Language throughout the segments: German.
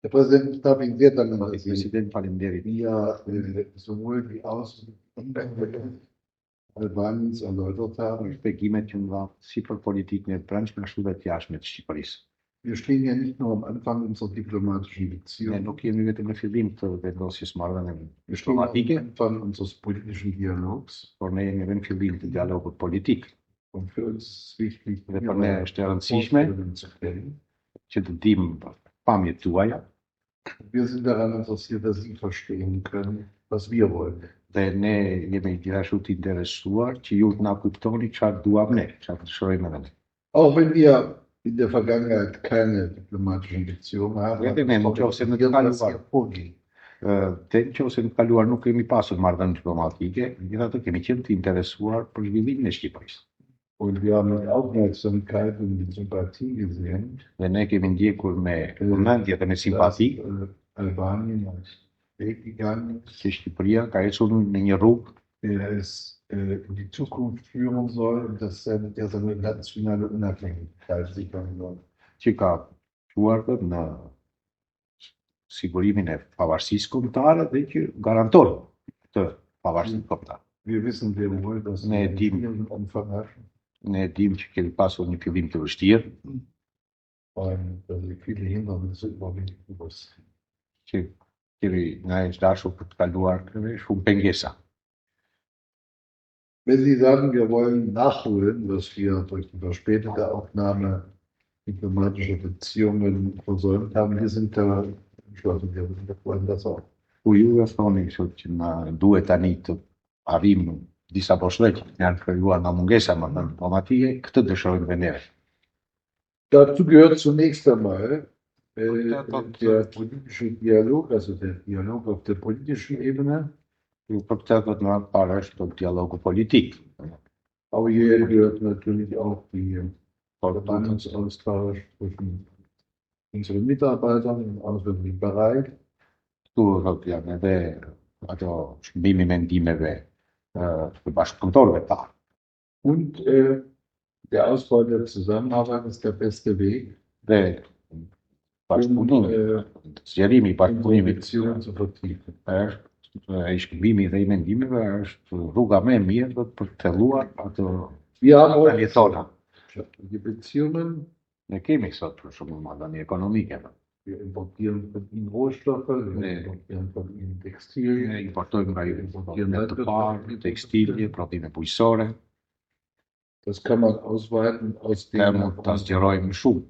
Herr Präsident, darf ich sehr dankbar sein. President, faleminderit. Sowohl die Außen- und Albaniens erläutert haben. Shpjegimet që nga si për politikën e brendshme ashtu dhe të jashtme të Shqipërisë. Wir stehen ja nicht nur am Anfang unserer diplomatischen Ne Beziehung, nuk jemi vetëm në fillim të vendosjes marrëdhënieve wir stehen am diplomatike, Anfang unseres politischen Dialogs. por ne jemi edhe në fillim të dialogut politik. Und für uns ist wichtig, Dhe për ne është e rëndësishme Vorstellungen zu kennen. që të dimë pamjet tuaja Wir sind daran interessiert, dass Sie verstehen können, was wir wollen. dhe ne jemi gjithashtu të interesuar që ju të na kuptoni çfarë duam ne, çfarë dëshirojmë edhe ne. Auch wenn wir in der Vergangenheit keine diplomatischen Beziehungen haben, Ja, ne, nuk ose në të was kaluar. Ihr vorgeht. Te nëse në të kaluar nuk kemi pasur marrëdhënie diplomatike, megjithatë kemi qenë të interesuar për zhvillimin e Shqipërisë. Und wir haben mit Aufmerksamkeit und mit Sympathie gesehen, Dhe ne kemi ndjekur me vëmendje dhe me simpati dass Albanien einen Weg gegangen ist, që Shqipëria ka ecur në një rrugë der es in die Zukunft führen soll und dass der seine nationale Unabhängigkeit sichern soll. që ka shuar në sigurimin e pavarësisë kombëtare dhe që garanton këtë pavarësi kombëtare. Wir wissen sehr wohl, dass Nee, wir die- einen Umfang hatten Ne dim që kemi pasur një fillim të vështirë, und dass wir viele Hindernisse überwinden mussten. që kemi nga e dashur për të kaluar shumë pengesa. Wenn Sie sagen, wir wollen nachholen, was wir durch die verspätete Aufnahme diplomatischer Beziehungen versäumt haben, wir sind da entschlossen, wir wollen das auch. Ku ju e thoni kështu që na duhet tani të arrijmë disa poshtëre që janë krijuar nga mungesa më diplomatike, këtë dëshirojmë dhe ne. Dazu gehört zunächst einmal Ja, der politische Dialog, also der Dialog auf der politischen Ebene. Për këtë do të na parë është dialogu politik. Aber hier gehört natürlich auch die Verbandungsaustausch zwischen unseren Mitarbeitern im auswärtigen Bereich. Këtu do të janë edhe ato shërbimi mendimeve të bashkëpunëtorëve ta. Und der Ausbau der Zusammenarbeit ist der beste Weg, Dhe bashkëpunimi, zgjerimi i die bashkëpunimit Beziehungen zu vertiefen. është i shkëmbimi dhe i mendimeve është rruga më e mirë për të thelluar ato Wir haben marrëdhënie heute tona. die Beziehungen, Ne kemi sot për shumë marrëdhënie ekonomike. wir importieren von ihnen Rohstoffe, wir Nee. importieren von ihnen Ne Textilien, importojmë nga ju prodhime të parë, tekstilje, prodhime bujqësore, das kann man ausweiten, dhe ausdehnen. mund ta zgjerojmë shumë.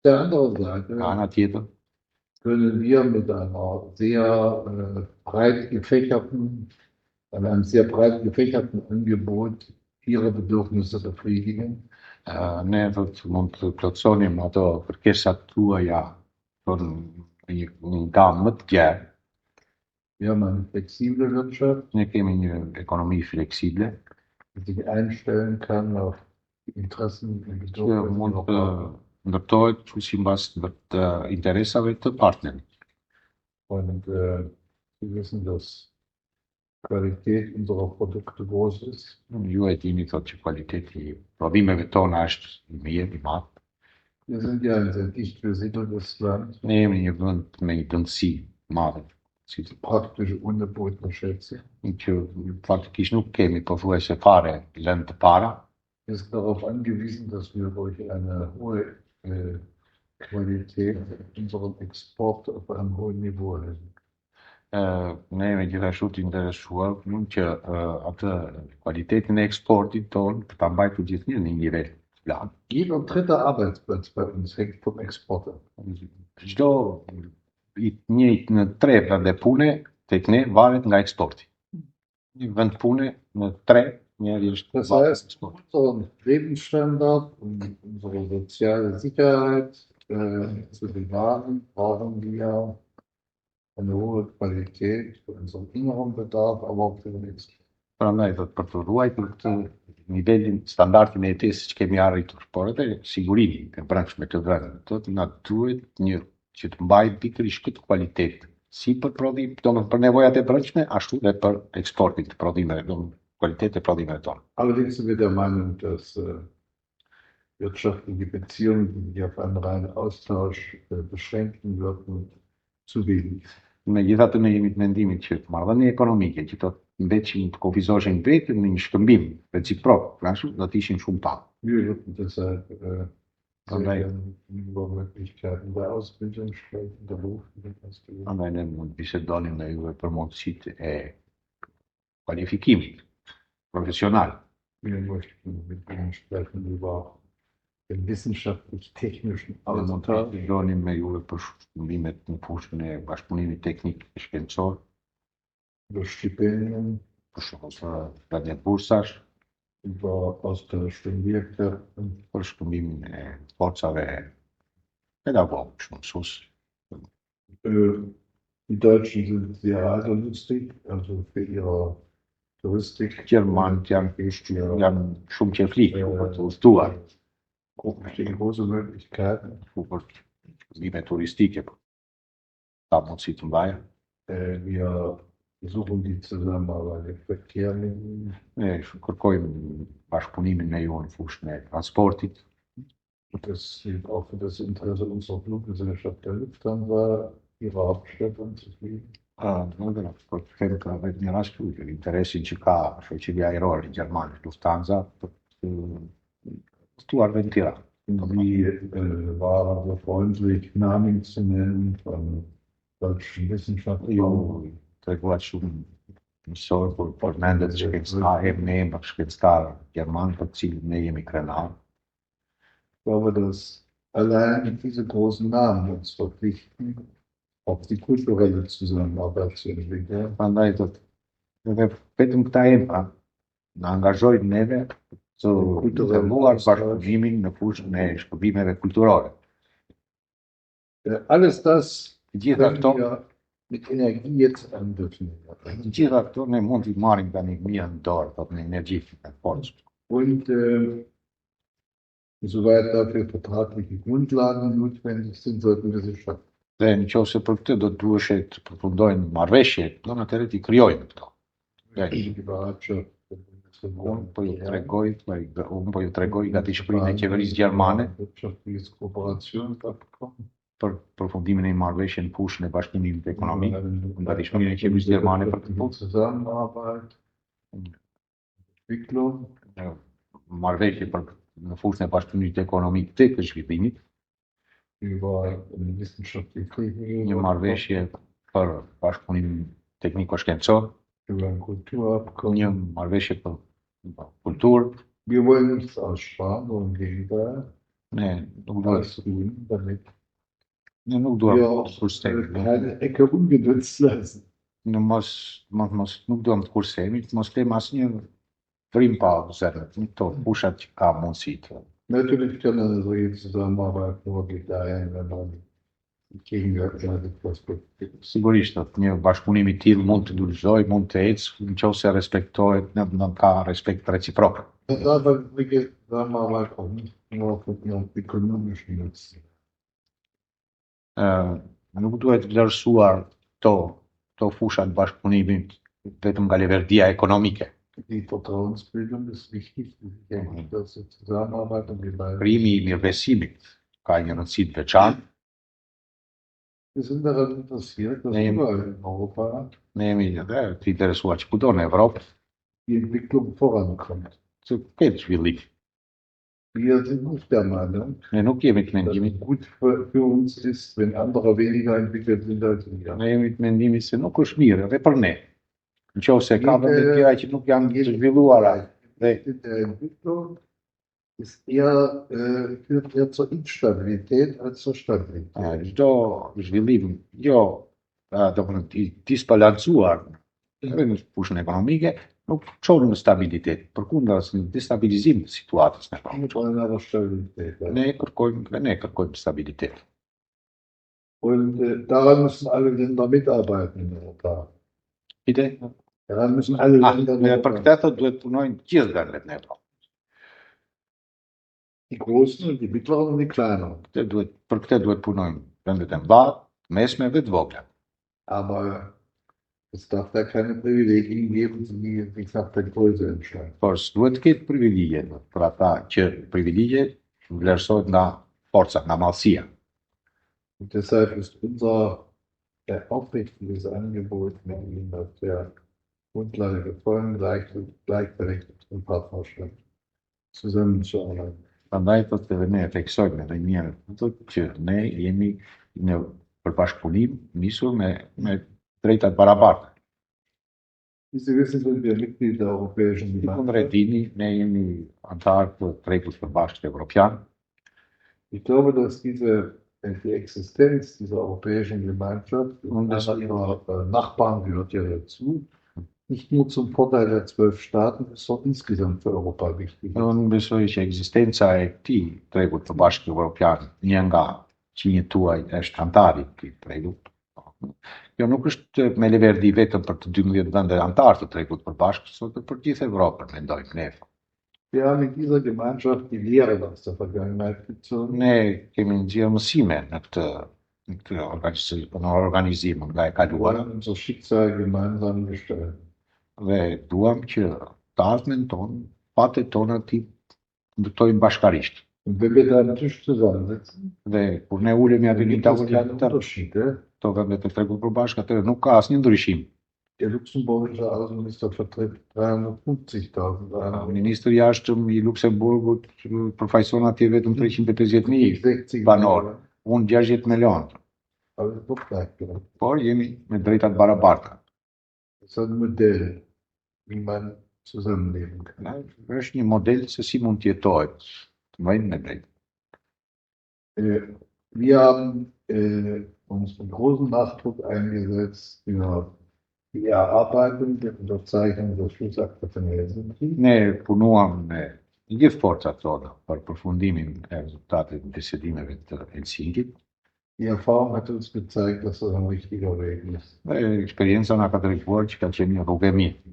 Der anderen Seite Nga ana tjetër, können wir mit einer sehr breit gefächerten, einem sehr breit gefächerten Angebot ihre Bedürfnisse befriedigen. ne do të mund të plotësonim ato kërkesat tuaja në një gamë më të gjerë. Wir haben eine flexible Wirtschaft, Ne kemi një ekonomi fleksible die sich einstellen kann auf die Interessen und që Bedürfnisse mund ihrer të Partner. ndërtohet sipas të interesave të partnerit. Und Sie wissen, dass Qualität unserer Produkte groß ist. Ju e dini thotë që kualiteti i prodhimeve tona është i mirë, i madh. Wir sind ja ein sehr dicht besiedeltes Land, Ne jemi një vend me një dëndësi madhe, si të praktisch ungebotene Schätze. që faktikisht nuk kemi pothuajse fare lëndë të para. Wir sind darauf angewiesen, dass wir durch eine hohe Qualität unseren Export auf einem hohen Niveau halten. Ne jemi gjithashtu të interesuar që atë kualitetin e eksportit tonë të ta mbajtur gjithnjë në një nivel të lartë. Jeder dritte Arbeitsplatz bei uns hängt vom Export ab. Çdo një në 3 vende pune tek ne varet nga eksporti. Një vend pune në 3 njëri është Das varet nga heißt, eksporti. unseren Lebensstandard und unsere soziale Sicherheit zu bewahren, brauchen wir eine hohe Qualität für unseren inneren Bedarf, aber auch für den Export. Prandaj do të për të ruajtur këtë nivelin, standardin e jetesës që kemi arritur, por edhe sigurimin e brendshme të vendit, do të na duhet një që të mbajë pikërisht këtë kualitet, si për prodhim, domethënë për nevojat e brendshme, ashtu dhe për eksportin të prodhimeve, domethënë kualitet e prodhimeve tona. Allerdings sind wir der Meinung, dass wirtschaftliche Beziehungen, die auf einen reinen Austausch beschränken würden, zu wenig. Megjithatë ne jemi të mendimit që marrëdhënie ekonomike që të veçin të kufizoshin vetë në një shkëmbim reciprok, ashtu do të ishin shumë pak. Wir würden deshalb sehr Andaj, gerne über Möglichkeiten der Ausbildung sprechen, der beruflichen Ausbildung. andaj ne mund të bisedonim me juve për mundësitë e kualifikimit profesional. Wir möchten mit Ihnen sprechen über den wissenschaftlich-technischen Ne mund të Austausch, bisedonim me juve për shkëmbimet në fushën e bashkëpunimit teknik e shkencor, über Stipendien, për shembull për një bursash, über Austausch von Lehrkräften. për shkëmbimin e forcave pedagogike, mësues. Die Deutschen sind sehr reiselustig, also für ihre Touristik. Gjermanët janë shumë qeflik për të udhëtuar, Bestehen große Möglichkeiten. për shkëmbime turistike, për ta mundësi të mbaja. Wir versuchen die Zusammenarbeit im Verkehr mit ihnen. Ne kërkojmë bashkëpunimin me ju në fushën e transportit. Das gilt auch für das Interesse unserer Fluggesellschaft der Lufthansa, ihre Hauptstadt anzufliegen. Për të them ka vetë një rast këtu, interesin që ka shoqëria ajrore gjermane Lufthansa për të udhëtuar në Tiranë. Sie waren so freundlich, Namen zu nennen von deutschen Wissenschaftlern. Ju treguat shumë mësor për mendet shkencëtar, ne shkencëtar gjerman për të cilët ne jemi krenar. Ich glaube, dass allein diese großen Namen uns verpflichten, auch die kulturelle Zusammenarbeit zu entwickeln. Prandaj edhe vetëm këta emra na angazhojnë neve të zhvilluar bashkëpunimin në fushën e shkëmbimeve kulturore. Alles das Të gjitha können këto, wir mit Energie jetzt andefinieren. të gjitha këto ne mund t'i marrim tani mirë në dorë, thotë në energji në forcë. Und soweit dafür vertragliche Grundlagen notwendig sind, sollten wir sie schaffen. Dhe në qoftë se për këtë do të duheshe të përfundojnë marrëveshje, do në atëherë t'i krijojmë këto. Die Bereitschaft der Bundesregierung, Unë po ju tregoj gatishmërinë e qeverisë gjermane wirtschaftliches Kooperationsabkommen. për përfundimin e marrëveshjes në fushën e bashkëpunimit ekonomik, gatishmërinë e qeverisë gjermane për këtë punë, Zusammenarbeit, Entwicklung, marrëveshje për në fushën e bashkëpunimit ekonomik të zhvillimit, über wissenschaftlich-technische, një marrëveshje për bashkëpunim tekniko-shkencor, über ein Kulturabkommen. një marrëveshje për kulturë. Wir wollen nichts aussparen, sondern im Gegenteil, Ne nuk duhet, alles tun, damit ne nuk wir duhet auch kursemi, keine Ecke ungenutzt lassen. në nuk duhem të kursemi, të mos lëm asnjë frim pa zërët, në këto fushat që ka mundësi të. Natürlich kann eine solche Zusammenarbeit nur gedeihen, wenn man gegenseitig respektiert. Sigurisht, një bashkëpunim i tillë mund të ndryshojë, mund të ecë, nëse respektohet, në ka respekt reciprok. Das aber die Zusammenarbeit auch nicht nur von ihrem ökonomischen Nutzen. Nuk duhet vlerësuar këto fusha të bashkëpunimit vetëm nga leverdia ekonomike. Die Vertrauensbildung ist wichtig, dass die Zusammenarbeit und die beiden. Krijimi i mirëbesimit ka një rëndësi të veçantë. Wir sind daran interessiert, dass Nee. überall in Europa Ne jemi edhe të interesuar që kudo në Evropë die Entwicklung vorankommt. të ketë zhvillim. Wir sind nicht der Meinung, Ne nuk jemi të dass mendimit, es gut für uns ist, wenn andere weniger entwickelt sind als wir. ne jemi të mendimit se nuk është mirë edhe për ne. Nëse ka vende të tjera që nuk janë të zhvilluara dhe In der Entwicklung ist eher, führt eher zur Instabilität als zur Stabilität. çdo zhvillim jo do të thonë i disbalancuar edhe në fushën ekonomike nuk çon në stabilitet, përkundrazi në destabilizim të situatës në Wir wollen aber Stabilität. Ne kërkojmë stabilitet. Und daran müssen alle Länder mitarbeiten in Europa. Ide? Daran müssen alle Länder Për mitarbeiten. këtë duhet punojnë të gjithë vendet në Evropë. Die Großen und die Mittleren und die Kleineren. Për këtë duhet punojnë vendet e mëdha, të mesme dhe të vogla. Aber es darf da keine Privilegien geben, die nach der Größe entscheiden. Por s'duhet të ketë privilegje për ata që privilegje vlerësohet nga forca, nga mallësia. Und deshalb ist unser aufrichtiges Angebot mit Ihnen auf der Grundlage der vollen Gleichberechtigung und Partnerschaft zusammenzuarbeiten. Prandaj thotë edhe ne theksojmë edhe një herë thotë që ne jemi në përbashkëpunim nisur me drejtat barabarta. Wie Sie wissen, sind wir Mitglied der Europäischen Sikur Gemeinschaft. dini, ne jemi antar të Tregut Përbashkët Evropian. Ich glaube, dass die Existenz dieser Europäischen Gemeinschaft und einer ihrer Nachbarn gehört ja dazu, nicht nur zum Vorteil der 12 Staaten ist, sondern insgesamt für Europa wichtig. Unë besoj që ekzistenca e këtij Tregut Përbashkët Evropian, një nga qinjet tuaj është antari i këtij tregut. Kjo nuk është me leverdi vetëm për të 12 vende antar të Tregut Përbashkët, sot për gjithë Evropën, mendojmë ne. Wir haben in dieser Gemeinschaft die Lehre aus der Vergangenheit gezogen. Ne kemi nxjerrë mësime në këtë organizim nga e Wir kaluara wollen unser Schicksal gemeinsam gestalten. dhe duam që të ardhmen tonë, fatet tona ti ndërtojmë bashkarisht. Und wenn wir da am Tisch zusammensitzen, Dhe kur ne ulemi aty dann në gibt es tavullin keine të tërë, Unterschiede. këto vende të Tregut Përbashkët, atëherë nuk ka asnjë ndryshim. Der luxemburgische Außenminister vertritt 350.000 Euro. Ministri i jashtëm i Luksemburgut përfaqëson atje vetëm 350.000 60 banor, Millionen. unë 60 milion, Aber es wird gleichberechtigt. por jemi me drejtat barabarta. Das ist ein Modell, wie man zusammenleben kann. Është një model se si mund të jetohet, të mbajnë me drejtë. Wir haben uns mit großem Nachdruck eingesetzt für die Erarbeitung der Unterzeichnung der Schlussakte von Helsinki. Ne punuam me gjithë forcat tona për përfundimin e rezultatet të bisedimeve të Helsinkit. Die Erfahrung hat uns gezeigt, dass das ein richtiger Weg ist. Dhe eksperienca na ka treguar që ka qenë një rrugë e mirë.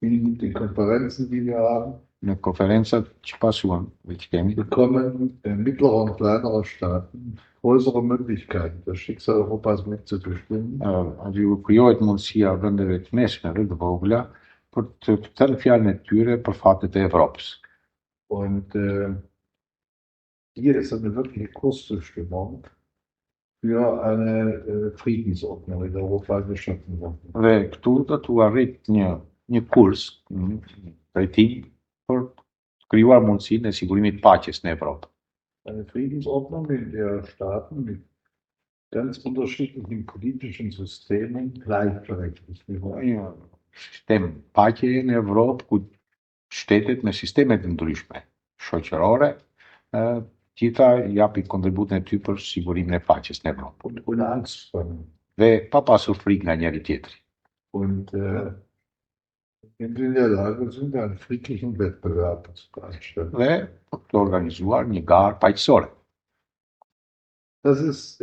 In den Konferenzen, die wir haben, Në konferencat që pasuan dhe që kemi, bekommen mittlerer und kleinerer Staaten größere Möglichkeiten, das Schicksal Europas mitzubestimmen. aty u krijohet mundësia vendeve të mesme dhe të vogla për të thënë fjalën e tyre për fatet e Evropës. Und hier ist eine wirkliche Kurszustimmung für eine Friedensordnung in Europa geschaffen worden. Dhe këtu do të arrit një kurs, një drejtim për të krijuar mundësinë e sigurimit të paqes në Evropë. Eine Friedensordnung, in der Staaten mit ganz unterschiedlichen politischen Systemen gleichberechtigt sind. Një sistem paqeje në Evropë ku shtetet me sisteme të ndryshme shoqërore, gjitha japi kontributin e tyre për sigurimin e paqes në Evropë. Und ohne Angst vor. Dhe pa pasur frikë nga njëri tjetri. Und wenn wir in der Lage sind, einen friedlichen Wettbewerb zu veranstalten. Dhe për të organizuar një garë paqësore. Das ist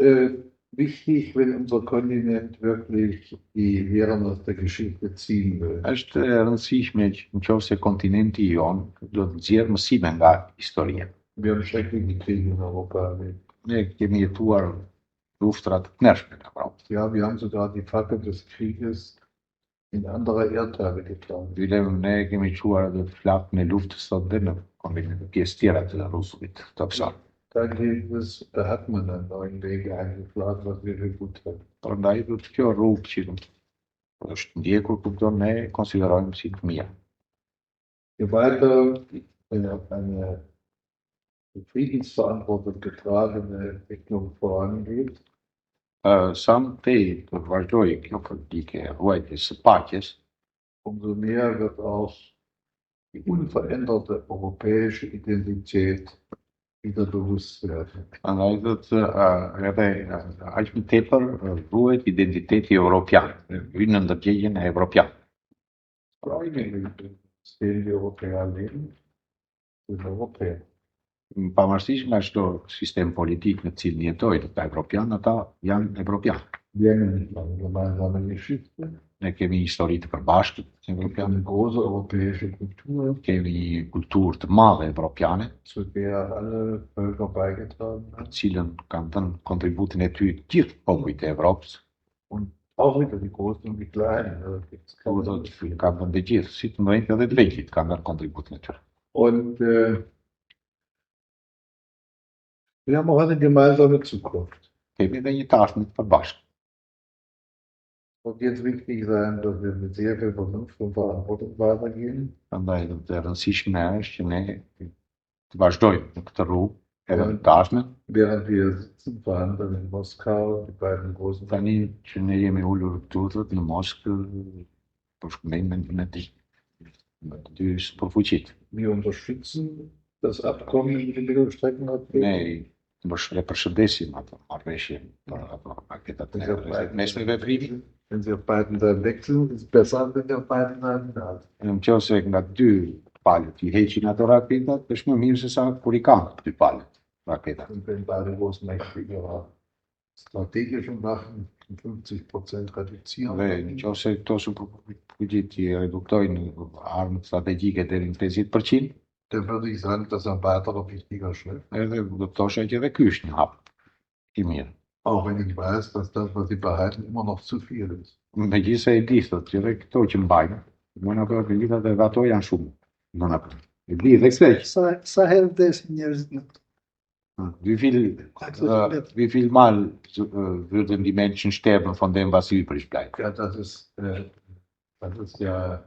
wichtig, wenn unser Kontinent wirklich die Lehren aus der Geschichte ziehen will. Është e rëndësishme që nëse kontinenti jonë do të nxjerrë mësime nga historia. Wir haben schreckliche Kriege in Europa erlebt. Ne kemi jetuar luftra të tmerrshme në Evropë. Ja, wir haben sogar die Fackel des Krieges in andere Erdteile getragen. Ne kemi quar edhe flakën e luftës sot dhe në pjesë tjera të Rusuvit të absurd. Da hat man einen neuen Weg eingeschlagen, was wir für gut halten. Prandaj do të kjo rrugë që është ndjekur, kupton, ne konsiderojmë si të mirë. Je weiter eine Friedensverantwortung getragene Entwicklung vorangeht, Sa më tej të vazhdojë kjo politike e ruajtjes së paqes, umso mehr wird auch die unveränderte europäische Identität wieder bewusst werden. prandaj do të edhe aq më tepër ruhet identiteti evropian, hyn në ndërgjegjën e evropian. System die Europäer leben, sind Europäer. Pavarësisht nga çdo sistem politik në të cilin jetojnë ata evropian, ata janë evropian. Wir haben eine gemeinsame Geschichte, Ne kemi histori të përbashkët evropian, eine große europäische Kultur, kemi një kulturë të madhe evropiane, zu der alle Völker beigetragen për haben. cilën kanë dhënë kontributin e tyre të gjithë popujt e Evropës. Und auch wieder die Großen und die Kleinen. Da gibt's Do keine- të kanë dhënë të gjithë, si të mëdhenjt edhe të vegjëlit kanë dhënë kontributin e tyre. Und Wir haben auch eine gemeinsame Zukunft. Kemi edhe një tashmë të përbashkët. Und jetzt wichtig sein, dass wir mit sehr viel Vernunft und Verantwortung weitergehen. Prandaj do të rëndësishme është që ne të vazhdojmë në këtë rrugë edhe në tashme. Während wir sitzen, verhandeln in Moskau, die beiden großen Tani që ne jemi ulur këtu në Moskë për shkëmbejmën në të dy superfuqit. Wir unterstützen das Abkommen mit den Mittelstreckenabwegen. Ne e përshëndesim ato marrëveshje për ato paketat e mesmeve primi. Wenn sie auf beiden Seiten wechseln, ist es besser, wenn sie auf beiden Seiten da sind. Në qoftë nga dy palët i heqin ato raketat, është më mirë se sa kur i kanë dy palët raketat. Und wenn beide Großmächte ihre strategischen Waffen um 50% reduzieren, Dhe në qoftë se këto superfuqit i reduktojnë armët strategjike deri në 50%, dann würde ich sagen, das ist ein weiterer wichtiger Schritt. edhe do të thosha që edhe ky është një hap i mirë. Auch wenn ich weiß, dass das, was sie behalten, immer noch zu viel ist. Megjithëse e di thotë që edhe këto që mbajnë, mëna për megjithatë edhe ato janë shumë. Mëna për. E di dhe kësaj. Sa herë vdesin njerëzit në këtu? Wie viel Mal würden die Menschen sterben, von dem was übrig bleibt? Ja, das ist ja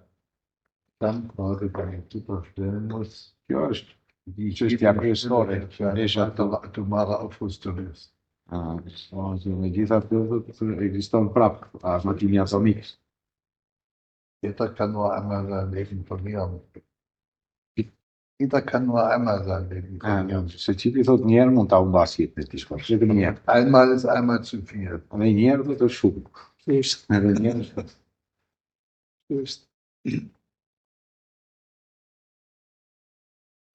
dann quasi, wenn ich super stellen muss, Kjo është die çështja kryesore që ne atomare Aufrüstung ist. Megjithatë ekziston prapë armatimi atomik. Jeder kann nur einmal sein Leben verlieren. Jeder kann nur einmal sein Leben verlieren. Se cili thot një herë mund ta humbas jetën e tij, vetëm një herë. Einmal ist einmal zu viel. Edhe një herë do të shumë. Është, Edhe një herë. është.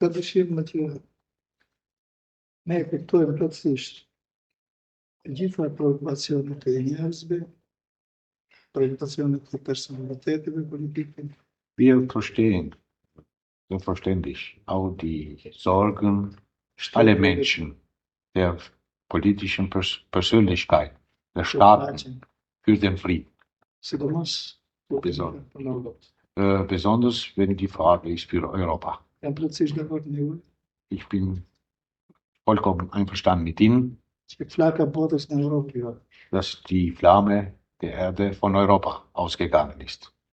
Ka dëshirë më të ne e kuptojmë plotësisht të gjitha preokupacionet e njerëzve, preokupacionet e personaliteteve politike. Wir verstehen selbstverständlich auch die Sorgen aller Menschen, der politischen Persönlichkeit, der Staaten für den Frieden. Sidomos Besonders. për Europë. Besonders wenn die Frage ist für Europa. Jam plotësisht dakord me ju Ich bin vollkommen einverstanden mit Ihnen, që flaka botës në Europë jo. dass die Flamme der Erde von Europa ausgegangen ist.